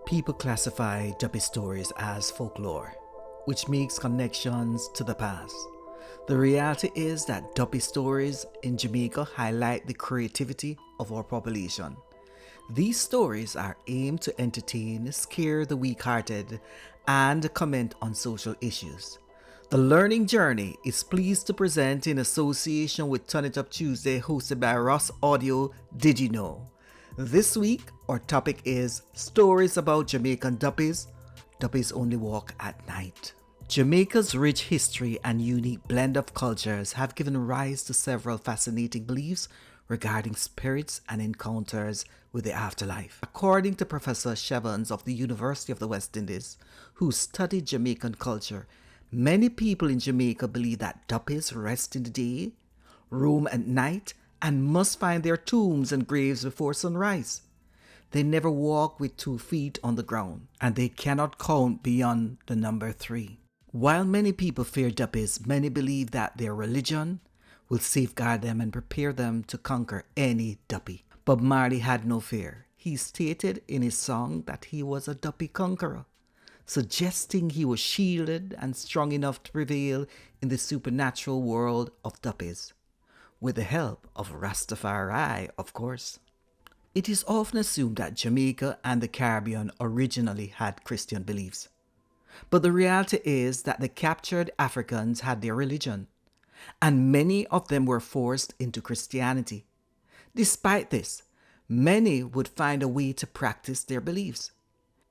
People classify Duppy stories as folklore, which makes connections to the past. The reality is that Duppy stories in Jamaica highlight the creativity of our population. These stories are aimed to entertain, scare the weak-hearted, and comment on social issues. The Learning Journey is pleased to present in association with Turn It Up Tuesday, hosted by Ross Audio. Did you know? This week, our topic is stories about Jamaican Duppies. Duppies only walk at night. Jamaica's rich history and unique blend of cultures have given rise to several fascinating beliefs regarding spirits and encounters with the afterlife. According to Professor Chevannes of the University of the West Indies, who studied Jamaican culture, many people in Jamaica believe that Duppies rest in the day, roam at night, and must find their tombs and graves before sunrise. They never walk with 2 feet on the ground, and they cannot count beyond the number 3. While many people fear Duppies, many believe that their religion will safeguard them and prepare them to conquer any Duppy. Bob Marley had no fear. He stated in his song that he was a Duppy conqueror, suggesting he was shielded and strong enough to prevail in the supernatural world of Duppies, with the help of Rastafari, of course. It is often assumed that Jamaica and the Caribbean originally had Christian beliefs. But the reality is that the captured Africans had their religion, and many of them were forced into Christianity. Despite this, many would find a way to practice their beliefs.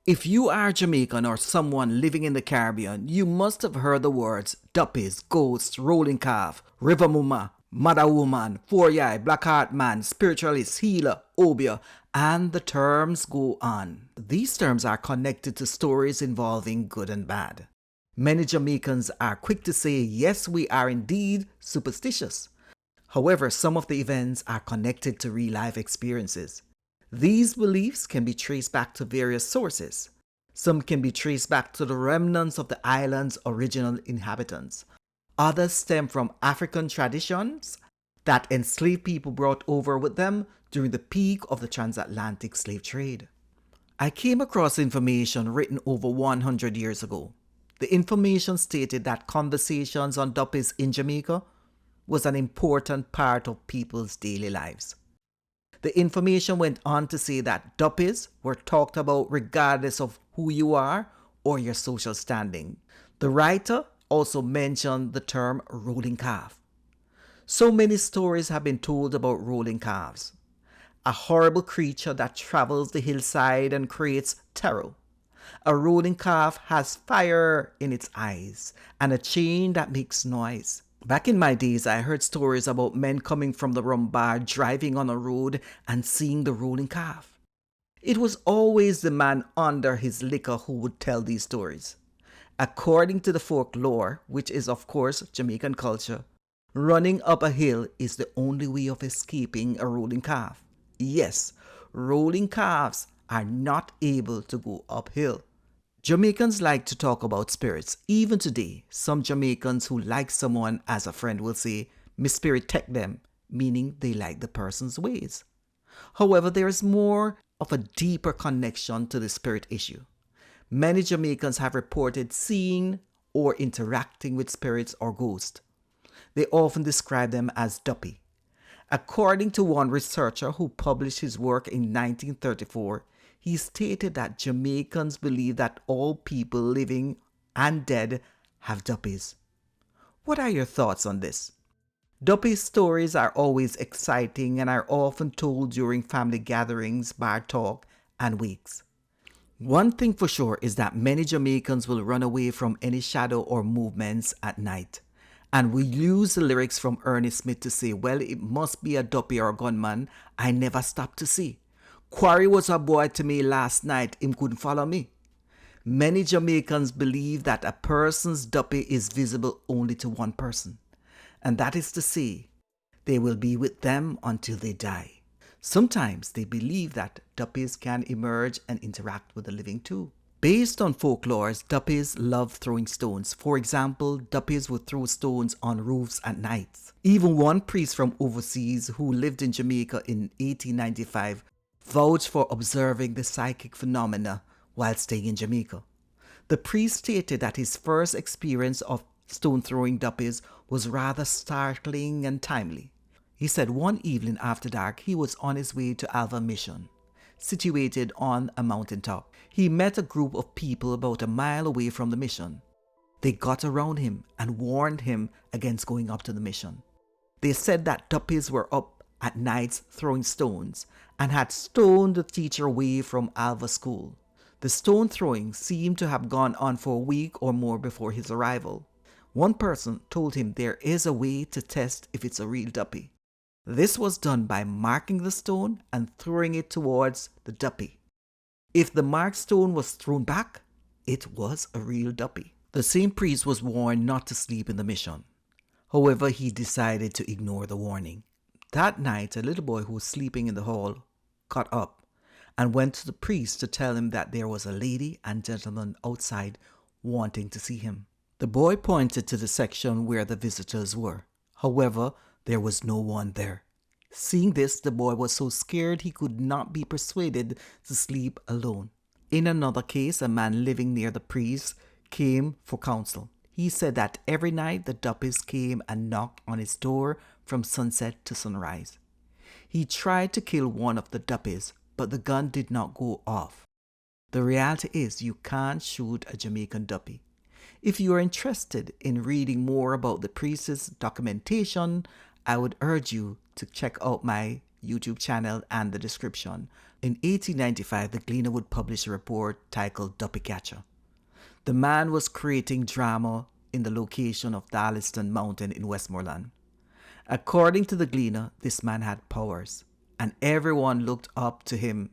If you are Jamaican or someone living in the Caribbean, you must have heard the words Duppies, Ghosts, Rolling Calf, River Muma, Mother Woman, 4-Eye, Blackheart Man, Spiritualist, Healer, Obia, and the terms go on. These terms are connected to stories involving good and bad. Many Jamaicans are quick to say, yes, we are indeed superstitious. However, some of the events are connected to real-life experiences. These beliefs can be traced back to various sources. Some can be traced back to the remnants of the island's original inhabitants. Others stem from African traditions that enslaved people brought over with them during the peak of the transatlantic slave trade. I came across information written over 100 years ago. The information stated that conversations on Duppies in Jamaica was an important part of people's daily lives. The information went on to say that Duppies were talked about regardless of who you are or your social standing. The writer also mentioned the term rolling calf. So many stories have been told about rolling calves, a horrible creature that travels the hillside and creates terror. A rolling calf has fire in its eyes and a chain that makes noise. Back in my days, I heard stories about men coming from the rum bar, driving on a road and seeing the rolling calf. It was always the man under his liquor who would tell these stories. According to the folklore, which is of course Jamaican culture, running up a hill is the only way of escaping a rolling calf. Yes, rolling calves are not able to go uphill. Jamaicans like to talk about spirits. Even today, some Jamaicans who like someone as a friend will say, "Me spirit take them," meaning they like the person's ways. However, there is more of a deeper connection to the spirit issue. Many Jamaicans have reported seeing or interacting with spirits or ghosts. They often describe them as Duppy. According to one researcher who published his work in 1934, he stated that Jamaicans believe that all people living and dead have Duppies. What are your thoughts on this? Duppy stories are always exciting and are often told during family gatherings, bar talk, and wakes. One thing for sure is that many Jamaicans will run away from any shadow or movements at night. And we use the lyrics from Ernest Smith to say, well, it must be a Duppy or a gunman I never stopped to see. Quarry was a boy to me last night, him couldn't follow me. Many Jamaicans believe that a person's Duppy is visible only to one person. And that is to say, they will be with them until they die. Sometimes they believe that Duppies can emerge and interact with the living too. Based on folklores, Duppies love throwing stones. For example, Duppies would throw stones on roofs at night. Even one priest from overseas who lived in Jamaica in 1895 vouched for observing the psychic phenomena while staying in Jamaica. The priest stated that his first experience of stone throwing Duppies was rather startling and timely. He said one evening after dark he was on his way to Alva Mission, situated on a mountaintop. He met a group of people about a mile away from the mission. They got around him and warned him against going up to the mission. They said that Duppies were up at nights throwing stones and had stoned the teacher away from Alva School. The stone throwing seemed to have gone on for a week or more before his arrival. One person told him there is a way to test if it's a real Duppy. This was done by marking the stone and throwing it towards the Duppy. If the marked stone was thrown back, it was a real Duppy. The same priest was warned not to sleep in the mission. However, he decided to ignore the warning. That night, a little boy who was sleeping in the hall got up and went to the priest to tell him that there was a lady and gentleman outside wanting to see him. The boy pointed to the section where the visitors were. However, there was no one there. Seeing this, the boy was so scared he could not be persuaded to sleep alone. In another case, a man living near the priest came for counsel. He said that every night the Duppies came and knocked on his door from sunset to sunrise. He tried to kill one of the Duppies, but the gun did not go off. The reality is you can't shoot a Jamaican Duppy. If you are interested in reading more about the priest's documentation, I would urge you to check out my YouTube channel and the description. In 1895, the Englewood published a report titled Duppy Catcher. The man was creating drama in the location of Darlington Mountain in Westmoreland. According to the Gleaner, this man had powers, and everyone looked up to him.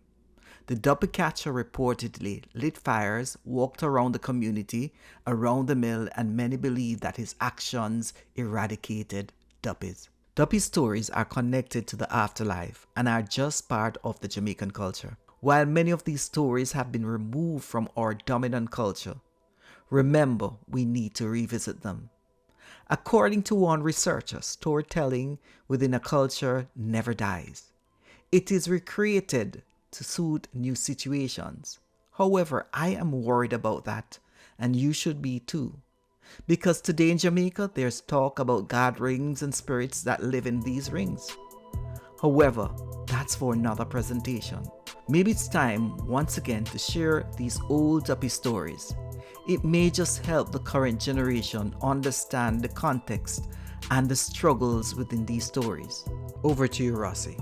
The Duppy Catcher reportedly lit fires, walked around the community, around the mill, and many believed that his actions eradicated Duppies. Duppy stories are connected to the afterlife and are just part of the Jamaican culture. While many of these stories have been removed from our dominant culture, remember we need to revisit them. According to one researcher, storytelling within a culture never dies. It is recreated to suit new situations. However, I am worried about that, and you should be too. Because today in Jamaica, there's talk about god rings and spirits that live in these rings. However, that's for another presentation. Maybe it's time once again to share these old Duppy stories. It may just help the current generation understand the context and the struggles within these stories. Over to you, Rossi.